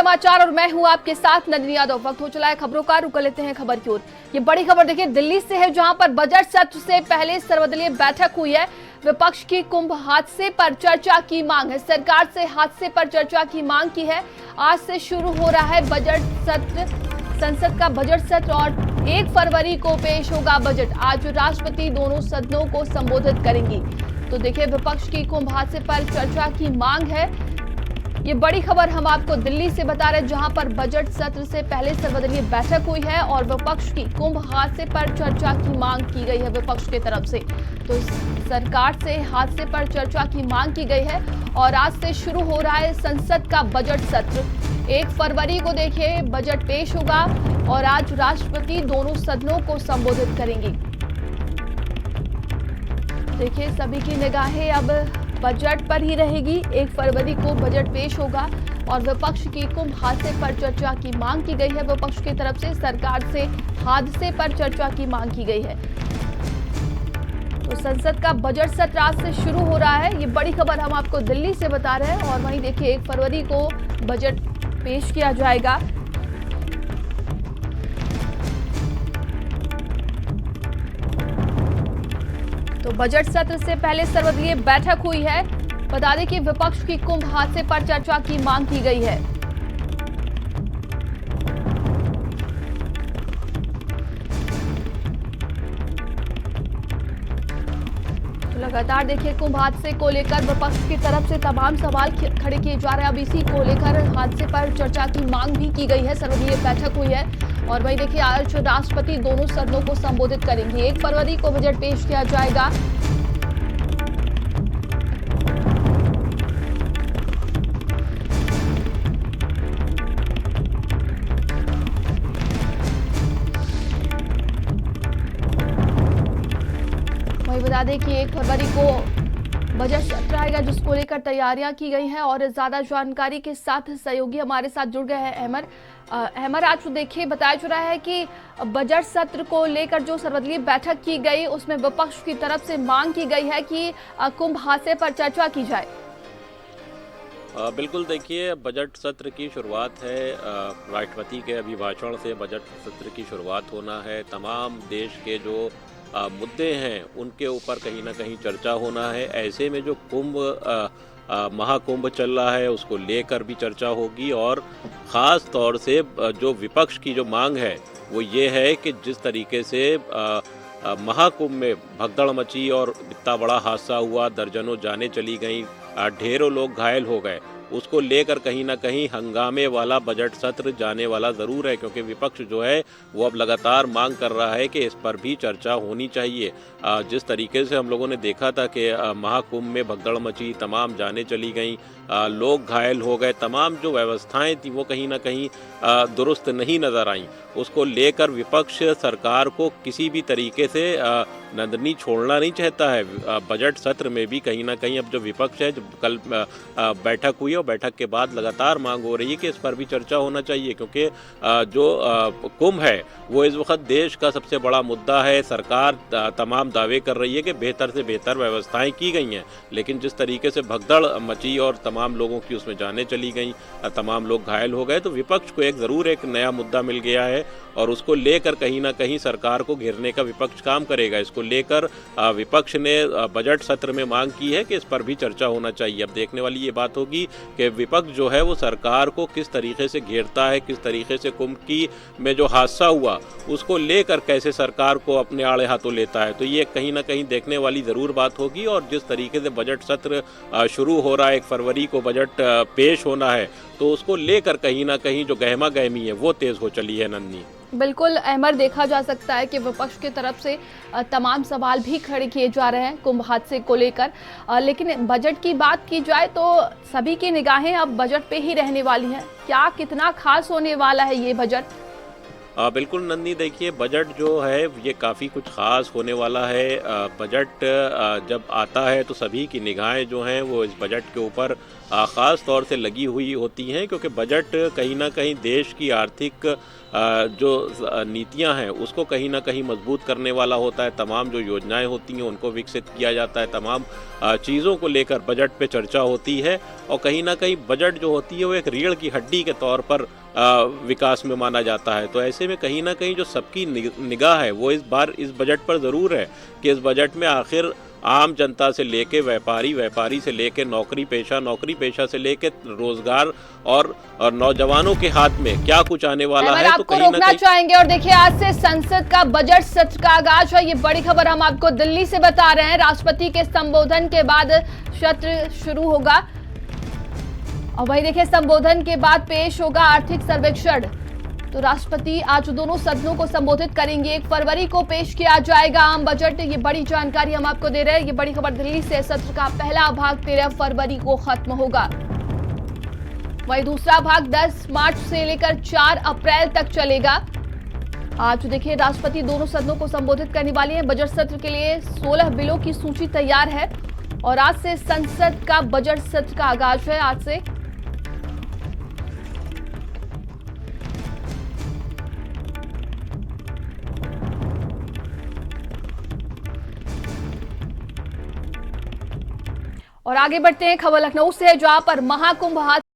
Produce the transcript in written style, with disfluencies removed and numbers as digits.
समाचार और मैं हूं आपके साथ नंदिनी यादव। वक्त हो चला है खबरों का, रुक लेते हैं खबर की ओर। ये बड़ी खबर देखिए दिल्ली से है, जहां पर बजट सत्र से पहले सर्वदलीय बैठक हुई है। विपक्ष की कुंभ हादसे पर चर्चा की मांग है। सरकार से हादसे पर चर्चा की मांग की है। आज से शुरू हो रहा है बजट सत्र, संसद का बजट सत्र और 1 फरवरी को पेश होगा बजट। आज राष्ट्रपति दोनों सदनों को संबोधित करेंगी। तो देखिए विपक्ष की कुंभ हादसे पर चर्चा की मांग है। ये बड़ी खबर हम आपको दिल्ली से बता रहे हैं, जहां पर बजट सत्र से पहले सर्वदलीय बैठक हुई है और विपक्ष की कुंभ हादसे पर चर्चा की मांग की गई है विपक्ष की तरफ से। तो सरकार से हादसे पर चर्चा की मांग की गई है और आज से शुरू हो रहा है संसद का बजट सत्र। 1 फरवरी को देखिए बजट पेश होगा और आज राष्ट्रपति दोनों सदनों को संबोधित करेंगी। देखिए सभी की निगाहें अब बजट पर ही रहेगी। 1 फरवरी को बजट पेश होगा और विपक्ष की कुंभ हादसे पर चर्चा की मांग की गई है। विपक्ष की तरफ से सरकार से हादसे पर चर्चा की मांग की गई है। तो संसद का बजट सत्र आज से शुरू हो रहा है। ये बड़ी खबर हम आपको दिल्ली से बता रहे हैं और वहीं देखिए 1 फरवरी को बजट पेश किया जाएगा। तो बजट सत्र से पहले सर्वदलीय बैठक हुई है। बता दें कि विपक्ष की कुंभ हादसे पर चर्चा की मांग की गई है। तो लगातार देखिए कुंभ हादसे को लेकर विपक्ष की तरफ से तमाम सवाल खड़े किए जा रहे हैं। अब इसी को लेकर हादसे पर चर्चा की मांग भी की गई है। सर्वदलीय बैठक हुई है और वही देखिए आज राष्ट्रपति दोनों सदनों को संबोधित करेंगे। 1 फरवरी को बजट पेश किया जाएगा। वही बता दें कि 1 फरवरी को बजट सत्र आएगा, जिसको लेकर तैयारियां की गई हैं और ज्यादा जानकारी के साथ सहयोगी हमारे साथ जुड़ गए हैं अहमर। आज तो देखिए बताया जा रहा है कि बजट सत्र को लेकर जो सर्वदलीय बैठक की गई उसमें विपक्ष की तरफ से मांग की गई है कि कुंभ हादसे पर चर्चा की जाए। बिल्कुल, देखिए बजट सत्र की शुरुआत है राष्ट्रपति के अभिभाषण से। बजट सत्र की शुरुआत होना है। तमाम देश के जो मुद्दे हैं उनके ऊपर कहीं ना कहीं चर्चा होना है। ऐसे में जो कुंभ महाकुंभ चल रहा है उसको लेकर भी चर्चा होगी और ख़ास तौर से जो विपक्ष की जो मांग है वो ये है कि जिस तरीके से महाकुंभ में भगदड़ मची और इतना बड़ा हादसा हुआ, दर्जनों जानें चली गईं, ढेरों लोग घायल हो गए, उसको लेकर कहीं ना कहीं हंगामे वाला बजट सत्र जाने वाला ज़रूर है, क्योंकि विपक्ष जो है वो अब लगातार मांग कर रहा है कि इस पर भी चर्चा होनी चाहिए। जिस तरीके से हम लोगों ने देखा था कि महाकुंभ में भगदड़ मची, तमाम जानें चली गईं, लोग घायल हो गए, तमाम जो व्यवस्थाएं थी वो कहीं ना कहीं दुरुस्त नहीं नज़र आईं, उसको लेकर विपक्ष सरकार को किसी भी तरीके से नंदनी छोड़ना नहीं चाहता है। बजट सत्र में भी कहीं ना कहीं अब जो विपक्ष है, जब कल बैठक हुई और बैठक के बाद लगातार मांग हो रही है कि इस पर भी चर्चा होना चाहिए, क्योंकि जो कुंभ है वो इस वक्त देश का सबसे बड़ा मुद्दा है। सरकार तमाम दावे कर रही है कि बेहतर से बेहतर व्यवस्थाएं की गई हैं, लेकिन जिस तरीके से भगदड़ मची और तमाम लोगों की उसमें जानें चली गईं, तमाम लोग घायल हो गए, तो विपक्ष को ज़रूर एक नया मुद्दा मिल गया है और उसको लेकर कहीं ना कहीं सरकार को घेरने का विपक्ष काम करेगा। इसको लेकर विपक्ष ने बजट सत्र में मांग की है कि इस पर भी चर्चा होना चाहिए। अब देखने वाली ये बात होगी कि विपक्ष जो है वो सरकार को किस तरीके से घेरता है, किस तरीके से कुंभ की में जो हादसा हुआ उसको लेकर कैसे सरकार को अपने आड़े हाथों लेता है। तो ये कहीं ना कहीं देखने वाली ज़रूर बात होगी। और जिस तरीके से बजट सत्र शुरू हो रहा है, 1 फरवरी को बजट पेश होना है, तो उसको लेकर कहीं ना कहीं जो गहमा गहमी है वो तेज़ हो चली है नन्नी। बिल्कुल अहमर, देखा जा सकता है कि विपक्ष की तरफ से तमाम सवाल भी खड़े किए जा रहे हैं कुंभ हादसे को लेकर। लेकिन बजट की बात की जाए तो सभी की निगाहें अब बजट पे ही रहने वाली हैं। क्या कितना खास होने वाला है ये बजट? बिल्कुल नंदी, देखिए बजट जो है ये काफ़ी कुछ ख़ास होने वाला है। बजट जब आता है तो सभी की निगाहें जो हैं वो इस बजट के ऊपर ख़ास तौर से लगी हुई होती हैं, क्योंकि बजट कहीं न कहीं देश की आर्थिक जो नीतियां हैं उसको कहीं न कहीं मजबूत करने वाला होता है। तमाम जो योजनाएं होती हैं उनको विकसित किया जाता है, तमाम चीज़ों को लेकर बजट पे चर्चा होती है और कहीं न कहीं बजट जो होती है वो एक रीढ़ की हड्डी के तौर पर विकास में माना जाता है। तो ऐसे में कहीं न कहीं जो सबकी निगाह है वो इस बार इस बजट पर ज़रूर है कि इस बजट में आखिर आम जनता से लेके व्यापारी, व्यापारी से लेके नौकरी पेशा से लेके रोजगार और नौजवानों के हाथ में क्या कुछ आने वाला है। तो आपको रोकना चाहेंगे और देखिए आज से संसद का बजट सत्र का आगाज है। ये बड़ी खबर हम आपको दिल्ली से बता रहे हैं। राष्ट्रपति के संबोधन के बाद सत्र शुरू होगा और वही देखिए संबोधन के बाद पेश होगा आर्थिक सर्वेक्षण। तो राष्ट्रपति आज दोनों सदनों को संबोधित करेंगे। 1 फरवरी को पेश किया जाएगा आम बजट। ये बड़ी जानकारी हम आपको दे रहे हैं। ये बड़ी खबर दिल्ली से। सत्र का पहला भाग 13 फरवरी को खत्म होगा। वही दूसरा भाग 10 मार्च से लेकर 4 अप्रैल तक चलेगा। आज देखिए राष्ट्रपति दोनों सदनों को संबोधित करने वाली हैं। बजट सत्र के लिए 16 बिलों की सूची तैयार है और आज से संसद का बजट सत्र का आगाज है। आज से और आगे बढ़ते हैं। खबर लखनऊ से है, जहां पर महाकुंभ